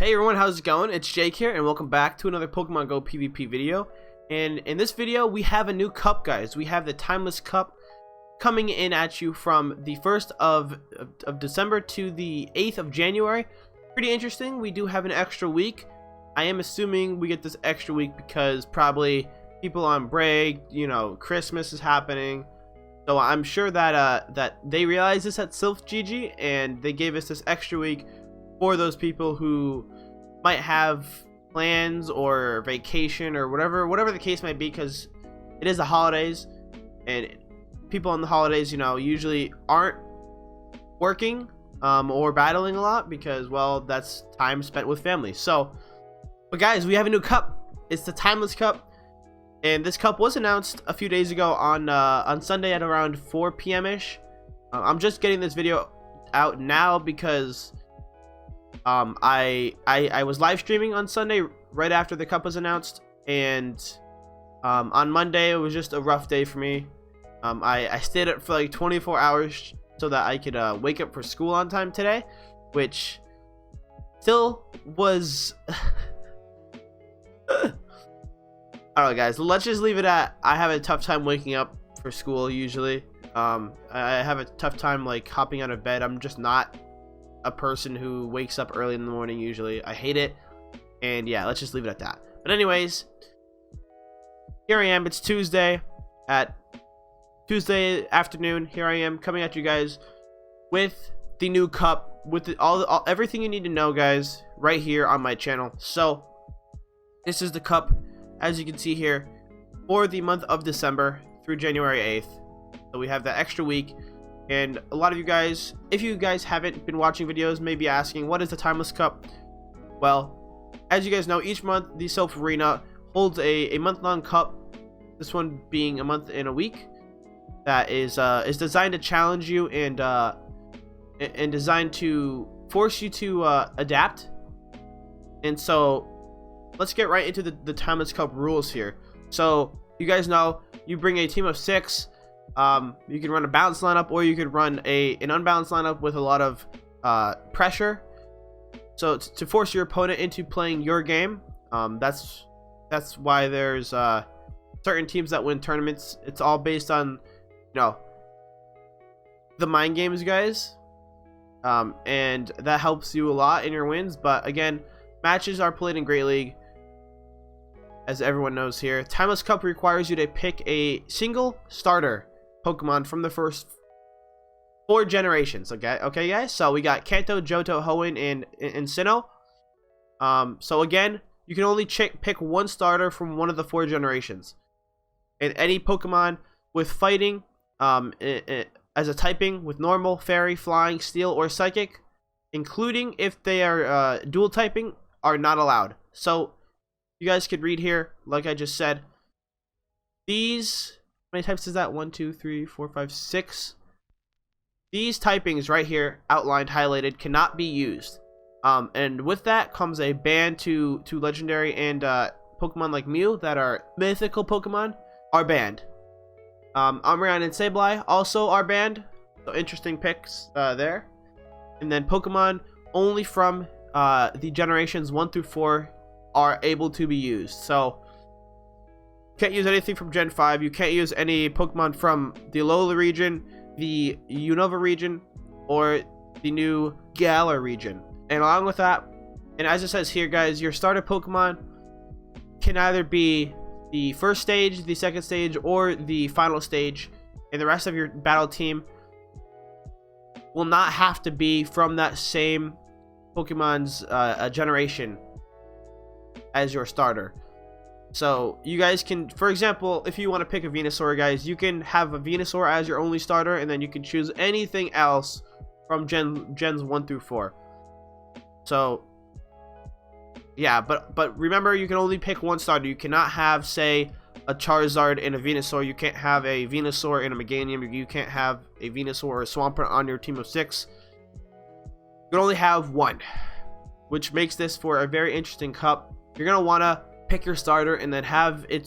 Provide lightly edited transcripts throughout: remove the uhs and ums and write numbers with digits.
Hey everyone, how's it going? It's Jake here and welcome back to another Pokemon Go PvP video. And in this video we have a new cup, guys. We have the Timeless Cup coming in at you from the 1st of December to the 8th of January. Pretty interesting. We do have an extra week. I am assuming we get this extra week because probably people on break, you know, Christmas is happening. So I'm sure that that they realized this at Sylph GG and they gave us this extra week for those people who might have plans or vacation or whatever the case might be, because it is the holidays and people on the holidays, you know, usually aren't working or battling a lot because, well, that's time spent with family. So, but guys, we have a new cup. It's the Timeless Cup, and this cup was announced a few days ago on Sunday at around 4 p.m. ish. I'm just getting this video out now because I was live streaming on Sunday right after the cup was announced, and on Monday it was just a rough day for me. I stayed up for like 24 hours so that I could wake up for school on time today, which still was alright guys, let's just leave it at I have a tough time waking up for school usually. I have a tough time like hopping out of bed. I'm just not a person who wakes up early in the morning usually. I hate it. And yeah, let's just leave it at that. But anyways, here I am. It's Tuesday afternoon. Here I am coming at you guys with the new cup, with everything you need to know, guys, right here on my channel. So this is the cup, as you can see here, for the month of December through January 8th. So we have that extra week. And a lot of you guys, if you guys haven't been watching videos, may be asking, what is the Timeless Cup? Well, as you guys know, each month the Sylph Arena holds a month-long cup. This one being a month and a week. That is designed to challenge you and designed to force you to adapt. And so let's get right into the Timeless Cup rules here. So you guys know, you bring a team of 6. You can run a balanced lineup, or you could run an unbalanced lineup with a lot of pressure. So to force your opponent into playing your game. That's why there's certain teams that win tournaments. It's all based on, you know, the mind games, guys. And that helps you a lot in your wins. But again, matches are played in Great League, as everyone knows here. Timeless Cup requires you to pick a single starter Pokemon from the first 4 generations. Okay guys, so we got Kanto, Johto, Hoenn, and Sinnoh. So again, you can only pick one starter from one of the 4 generations, and any Pokemon with fighting as a typing, with normal, fairy, flying, steel, or psychic, including if they are dual typing, are not allowed. So you guys could read here, like I just said, these, how many types is that? 1, 2, 3, 4, 5, 6. These typings right here, outlined, highlighted, cannot be used. And with that comes a ban to legendary and Pokemon like Mew that are mythical Pokemon are banned. Umbreon and Sableye also are banned. So interesting picks there. And then Pokemon only from the generations 1 through 4 are able to be used. So can't use anything from Gen 5. You can't use any Pokemon from the Alola region, the Unova region, or the new Galar region. And along with that, and as it says here, guys, your starter Pokemon can either be the first stage, the second stage, or the final stage, and the rest of your battle team will not have to be from that same Pokemon's generation as your starter. So you guys can, for example, if you want to pick a Venusaur, guys, you can have a Venusaur as your only starter, and then you can choose anything else from gens 1 through 4. So yeah, but remember, you can only pick one starter. You cannot have, say, a Charizard and a Venusaur. You can't have a Venusaur and a Meganium. You can't have a Venusaur or a Swampert on your team of 6. You can only have one, which makes this for a very interesting cup. You're gonna wanna pick your starter and then have the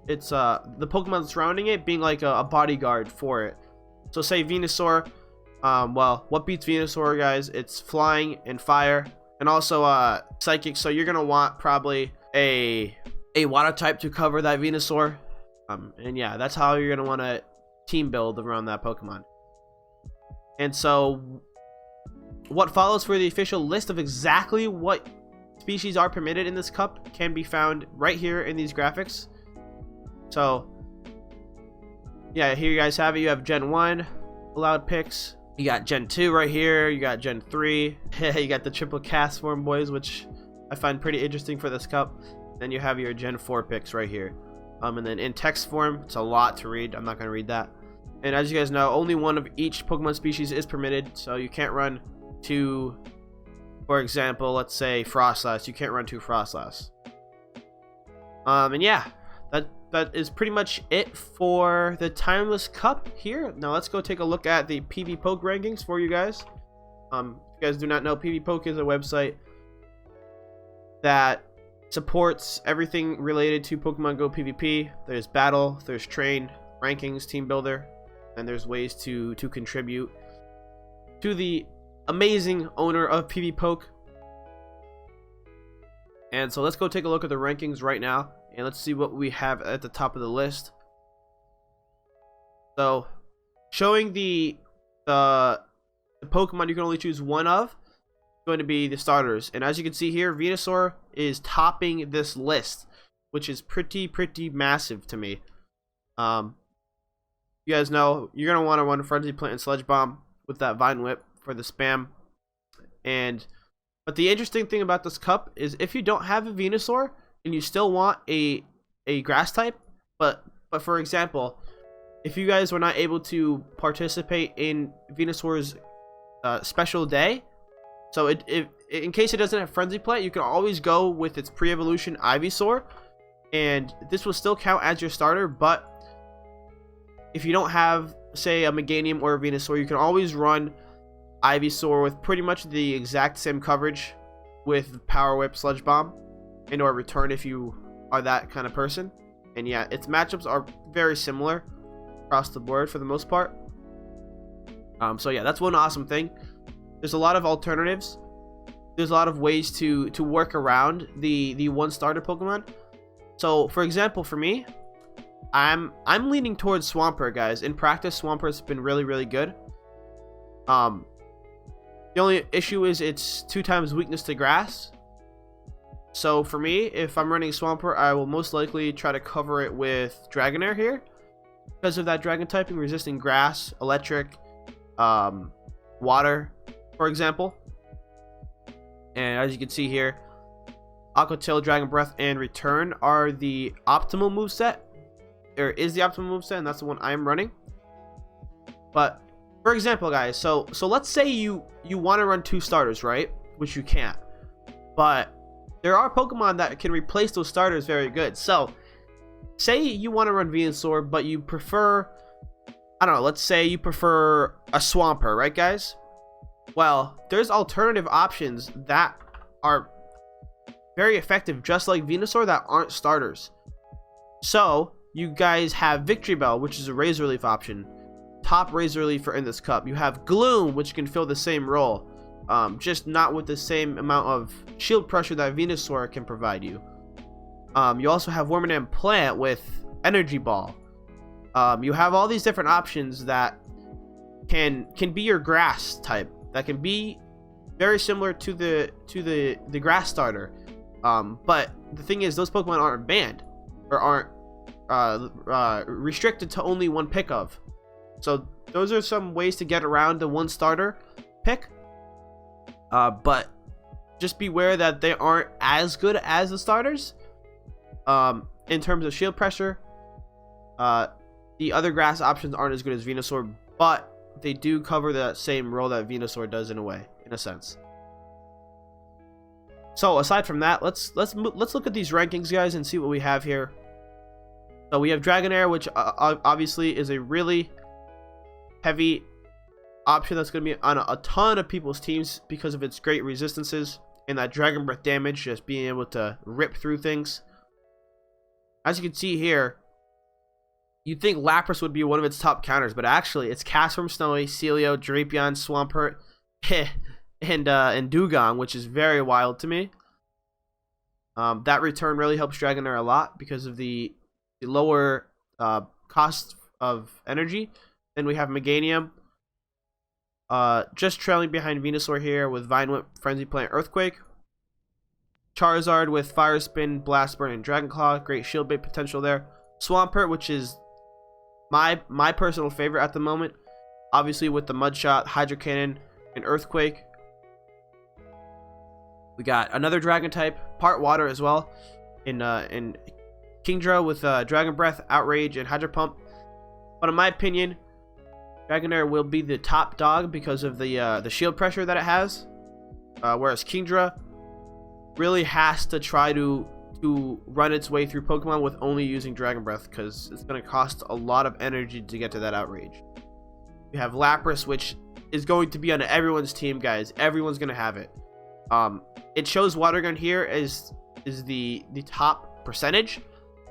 Pokemon surrounding it being like a bodyguard for it. So say Venusaur, well, what beats Venusaur, guys? It's flying and fire. and also Psychic. So you're gonna want probably a water type to cover that Venusaur. And yeah, that's how you're gonna want to team build around that Pokemon. And so what follows for the official list of exactly what species are permitted in this cup can be found right here in these graphics. So yeah, here you guys have it. You have Gen 1 allowed picks. You got Gen 2 right here. You got Gen 3. You got the triple cast form boys, which I find pretty interesting for this cup. Then you have your Gen 4 picks right here. And then in text form, it's a lot to read. I'm not going to read that. And as you guys know, only one of each Pokemon species is permitted. So you can't run two, for example, let's say Frostlass. You can't run two Frostlass. And yeah, that is pretty much it for the Timeless Cup here. Now let's go take a look at the PvPoke rankings for you guys. If you guys do not know, PvPoke is a website that supports everything related to Pokemon Go PvP. There's battle, there's train, rankings, team builder, and there's ways to contribute to the amazing owner of PvPoke. And so let's go take a look at the rankings right now, and let's see what we have at the top of the list. So showing the Pokemon you can only choose one of, going to be the starters. And as you can see here, Venusaur is topping this list, which is pretty massive to me. You guys know you're gonna want to run Frenzy Plant and Sludge Bomb with that Vine Whip for the spam. But the interesting thing about this cup is if you don't have a Venusaur and you still want a grass type, but for example, if you guys were not able to participate in Venusaur's special day, so in case it doesn't have Frenzy Plant, you can always go with its pre-evolution Ivysaur, and this will still count as your starter. But if you don't have, say, a Meganium or a Venusaur, you can always run Ivysaur with pretty much the exact same coverage with Power Whip, Sludge Bomb, and or Return if you are that kind of person. And yeah, its matchups are very similar across the board for the most part. So yeah, that's one awesome thing. There's a lot of alternatives. There's a lot of ways to work around the one starter Pokemon. So for example, for me, I'm leaning towards Swampert, guys. In practice, Swampert's been really good. The only issue is it's 2 times weakness to grass. So for me, if I'm running Swampert, I will most likely try to cover it with Dragonair here, because of that dragon typing, resisting grass, electric, water, for example. And as you can see here, Aqua Tail, Dragon Breath, and Return are the optimal moveset, or is the optimal moveset, and that's the one I'm running. But for example, guys, so let's say you want to run 2 starters, right? Which you can't, but there are Pokemon that can replace those starters very good. So say you want to run Venusaur, but you prefer, I don't know, let's say you prefer a Swampert, right, guys? Well, there's alternative options that are very effective, just like Venusaur, that aren't starters. So you guys have Victory Bell, which is a Razor Leaf option. Top Razor Leaf in this cup. You have Gloom, which can fill the same role, just not with the same amount of shield pressure that Venusaur can provide you. You also have Wormadam Plant with Energy Ball. You have all these different options that can be your grass type, that can be very similar to the grass starter. But the thing is, those Pokemon aren't banned or aren't restricted to only one pick of. So those are some ways to get around the one starter pick. But just beware that they aren't as good as the starters. In terms of shield pressure, the other grass options aren't as good as Venusaur, but they do cover that same role that Venusaur does in a sense. So aside from that, let's look at these rankings, guys, and see what we have here. So we have Dragonair, which obviously is a really heavy option that's going to be on a ton of people's teams because of its great resistances and that Dragon Breath damage, just being able to rip through things. As you can see here, you'd think Lapras would be one of its top counters, but actually it's Castform, Snowy, Celio, Drapion, Swampert. and Dugong, which is very wild to me. That return really helps Dragonair a lot because of the lower cost of energy. Then we have Meganium, just trailing behind Venusaur here with Vine Whip, Frenzy Plant, Earthquake. Charizard with Fire Spin, Blast Burn, and Dragon Claw. Great shield bait potential there. Swampert, which is my personal favorite at the moment. Obviously with the Mud Shot, Hydro Cannon, and Earthquake. We got another Dragon type, part Water as well, in Kingdra with Dragon Breath, Outrage, and Hydro Pump. But in my opinion, Dragonair will be the top dog because of the shield pressure that it has, whereas Kingdra really has to try to run its way through Pokemon with only using Dragon Breath, because it's going to cost a lot of energy to get to that Outrage. We have Lapras, which is going to be on everyone's team, guys. Everyone's going to have it. It shows Water Gun here is the top percentage,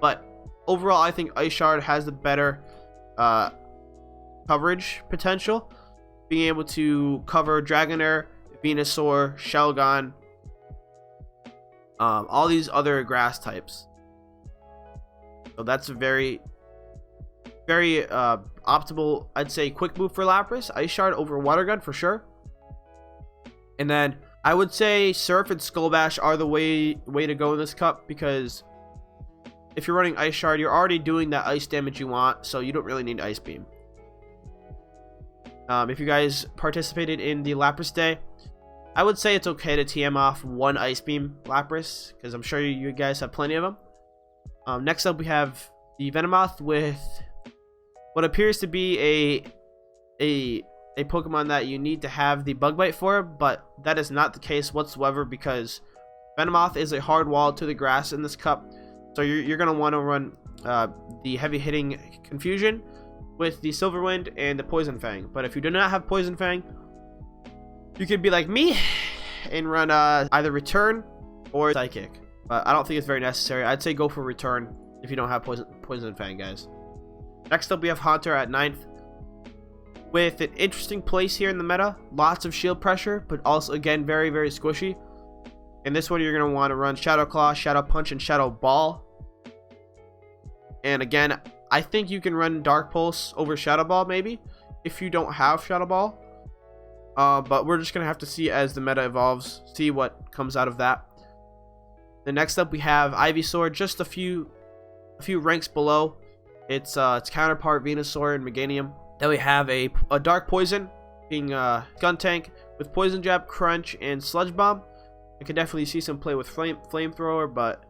but overall I think Ice Shard has the better coverage potential, being able to cover Dragonair, Venusaur, Shelgon, all these other grass types. So that's a very optimal, I'd say, quick move for Lapras. Ice Shard over Water Gun for sure. And then I would say Surf and Skull Bash are the way to go in this cup, because if you're running Ice Shard, you're already doing that ice damage you want, so you don't really need Ice Beam. If you guys participated in the Lapras Day, I would say it's okay to TM off one Ice Beam Lapras, because I'm sure you guys have plenty of them. Next up, we have the Venomoth with what appears to be a Pokemon that you need to have the Bug Bite for, but that is not the case whatsoever, because Venomoth is a hard wall to the grass in this cup. So you're going to want to run the heavy hitting Confusion with the Silver Wind and the Poison Fang. But if you do not have Poison Fang, you could be like me and run either Return or Psychic. But I don't think it's very necessary. I'd say go for Return if you don't have Poison Fang, guys. Next up, we have Haunter at 9th. With an interesting place here in the meta. Lots of shield pressure, but also, again, very, very squishy. In this one, you're going to want to run Shadow Claw, Shadow Punch, and Shadow Ball. And again, I think you can run Dark Pulse over Shadow Ball, maybe, if you don't have Shadow Ball. But we're just going to have to see as the meta evolves, see what comes out of that. The next up, we have Ivysaur, just a few ranks below its counterpart, Venusaur and Meganium. Then we have a Dark Poison, being Skuntank with Poison Jab, Crunch, and Sludge Bomb. I could definitely see some play with Flamethrower, but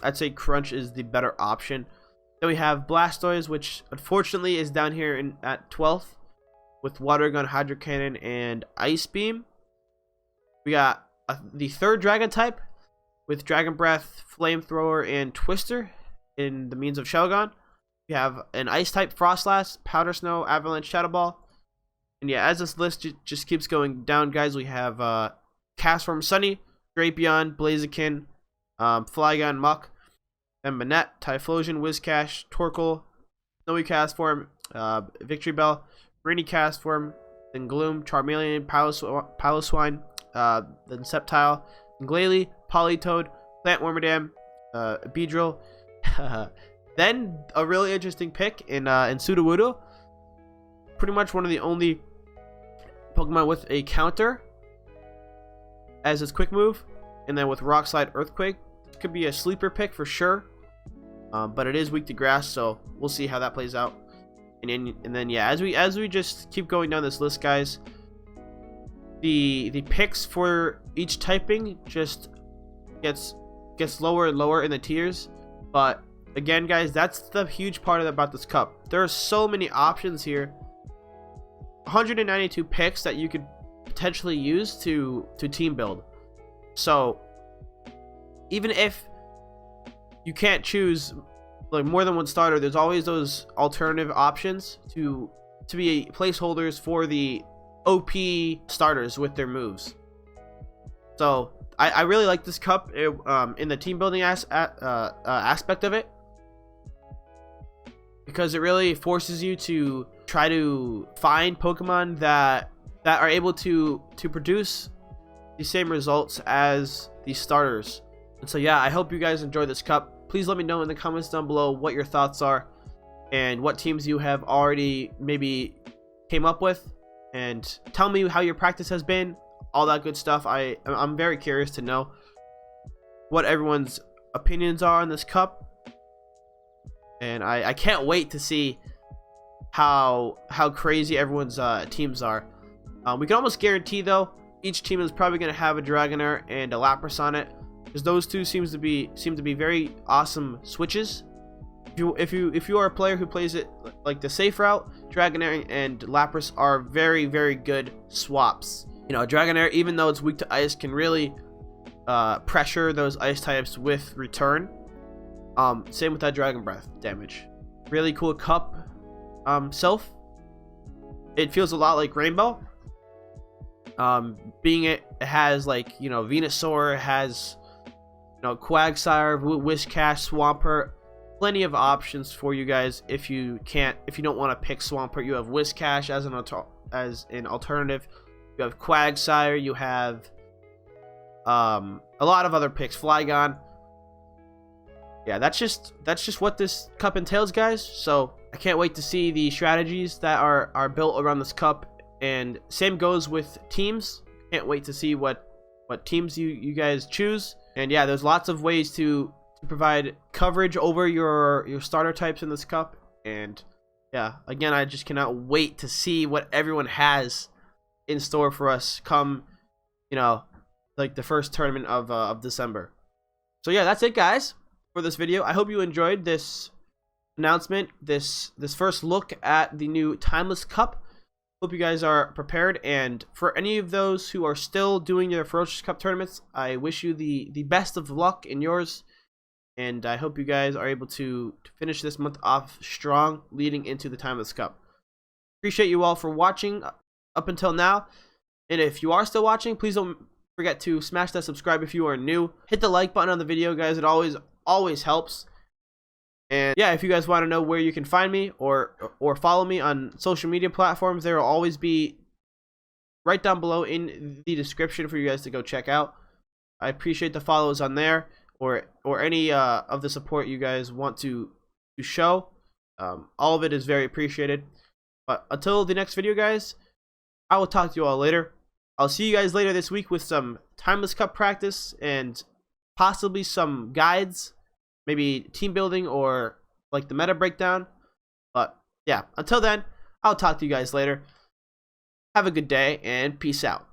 I'd say Crunch is the better option. Then we have Blastoise, which unfortunately is down here at 12th with Water Gun, Hydro Cannon, and Ice Beam. We got the third Dragon type with Dragon Breath, Flamethrower, and Twister in the means of Shelgon. We have an Ice type, Frostlass, Powder Snow, Avalanche, Shadow Ball. And yeah, as this list just keeps going down, guys, we have Castform, Sunny, Drapion, Blaziken, Flygon, Muck, then Manette, Typhlosion, Whiscash, Torkoal, Snowy Castform, Victory Bell, Rainy Castform, then Gloom, Charmeleon, Piloswine, then Sceptile, Glalie, Politoed, Plant Wormadam, Beedrill. Then a really interesting pick in Sudowoodo. Pretty much one of the only Pokemon with a counter as its quick move. And then with Rock Slide, Earthquake. This could be a sleeper pick for sure. But it is weak to grass, so we'll see how that plays out. And then yeah, as we just keep going down this list, guys, the picks for each typing just gets lower and lower in the tiers. But again, guys, that's the huge part about this cup. There are so many options here. 192 picks that you could potentially use to team build. So even if you can't choose like more than one starter, there's always those alternative options to be placeholders for the OP starters with their moves. So I really like this cup in the team building aspect of it, because it really forces you to try to find Pokemon that that are able to produce the same results as the starters. And so yeah, I hope you guys enjoy this cup. Please let me know in the comments down below what your thoughts are and what teams you have already maybe came up with, and tell me how your practice has been, all that good stuff. I'm very curious to know what everyone's opinions are on this cup, and I can't wait to see how crazy everyone's teams are. We can almost guarantee though each team is probably going to have a Dragonair and a Lapras on it, because those two seem to be very awesome switches. If you are a player who plays it like the safe route, Dragonair and Lapras are very, very good swaps. You know, Dragonair, even though it's weak to ice, can really pressure those ice types with return. Same with that Dragon Breath damage. Really cool cup. Self, it feels a lot like Rainbow. Being it has, like, you know, Venusaur, has, you know, Quagsire, Whiscash, Swampert. Plenty of options for you guys. If you don't want to pick Swampert, you have Whiscash as an alternative. You have Quagsire, you have a lot of other picks, Flygon. Yeah, that's just what this cup entails, guys. So I can't wait to see the strategies that are built around this cup, and same goes with teams. Can't wait to see what teams you guys choose. And yeah, there's lots of ways to provide coverage over your starter types in this cup. And yeah, again, I just cannot wait to see what everyone has in store for us come, you know, like the first tournament of December. So yeah, that's it, guys, for this video. I hope you enjoyed this announcement, this first look at the new Timeless Cup. Hope you guys are prepared, and for any of those who are still doing their Ferocious Cup tournaments, I wish you the best of luck in yours, and I hope you guys are able to finish this month off strong leading into the Timeless Cup. Appreciate you all for watching up until now, and if you are still watching, please don't forget to smash that subscribe if you are new. Hit the like button on the video, guys. It always helps. And yeah, if you guys want to know where you can find me or follow me on social media platforms, there will always be right down below in the description for you guys to go check out. I appreciate the follows on there, or any of the support you guys want to show. All of it is very appreciated. But until the next video, guys, I will talk to you all later. I'll see you guys later this week with some Timeless Cup practice and possibly some guides, maybe team building or like the meta breakdown. But yeah, until then, I'll talk to you guys later. Have a good day and peace out.